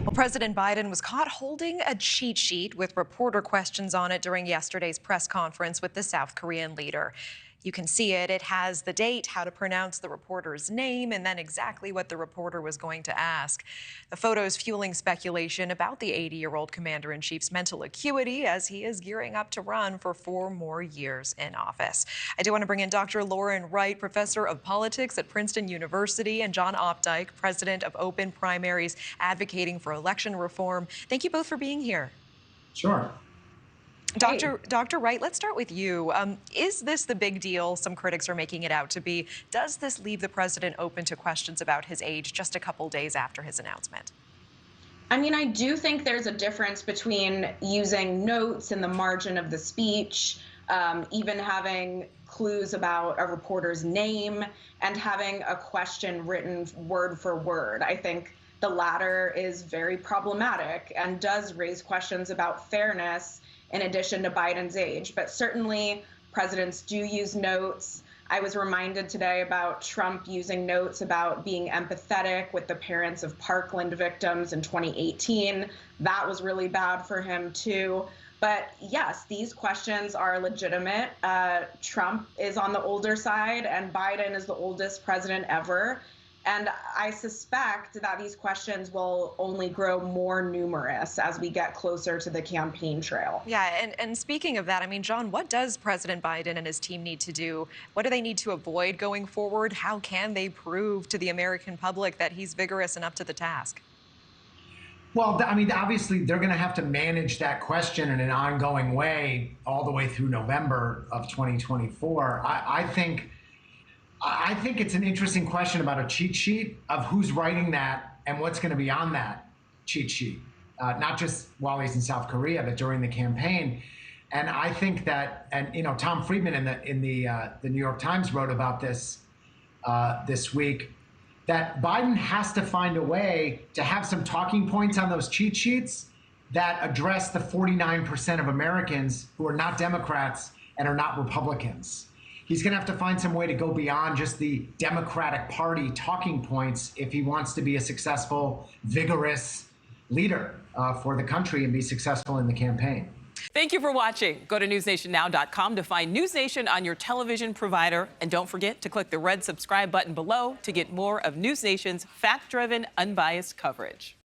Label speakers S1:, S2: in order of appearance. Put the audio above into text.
S1: Well, President Biden was caught holding a cheat sheet with reporter questions on it during yesterday's press conference with the South Korean leader. You can see it. It has the date, how to pronounce the reporter's name, and then exactly what the reporter was going to ask. The photos fueling speculation about the 80-year-old commander-in-chief's mental acuity as he is gearing up to run for 4 more years in office. I do want to bring in Dr. Lauren Wright, professor of politics at Princeton University, and John Opdyke, president of Open Primaries, advocating for election reform. Thank you both for being here.
S2: Sure.
S1: Dr. Wright, let's start with you. Is this the big deal some critics are making it out to be? Does this leave the president open to questions about his age just a couple days after his announcement?
S3: I mean, I do think there's a difference between using notes in the margin of the speech, even having clues about a reporter's name, and having a question written word for word. I think the latter is very problematic and does raise questions about fairness in addition to Biden's age. But certainly presidents do use notes. I was reminded today about Trump using notes about being empathetic with the parents of Parkland victims in 2018. That was really bad for him too. But yes, these questions are legitimate. Trump is on the older side and Biden is the oldest president ever. And I suspect that these questions will only grow more numerous as we get closer to the campaign trail.
S1: Yeah, and speaking of that, I mean, John, what does President Biden and his team need to do? What do they need to avoid going forward? How can they prove to the American public that he's vigorous and up to the task?
S2: Well, I mean, obviously, they're going to have to manage that question in an ongoing way all the way through November of 2024. I think it's an interesting question about a cheat sheet of who's writing that and what's going to be on that cheat sheet, not just while he's in South Korea, but during the campaign. And I think that, and you know, Tom Friedman in the New York Times wrote about this this week, that Biden has to find a way to have some talking points on those cheat sheets that address the 49% of Americans who are not Democrats and are not Republicans. He's going to have to find some way to go beyond just the Democratic Party talking points if he wants to be a successful, vigorous leader for the country and be successful in the campaign.
S4: Thank you for watching. Go to newsnationnow.com to find News Nation on your television provider. And don't forget to click the red subscribe button below to get more of News Nation's fact-driven, unbiased coverage.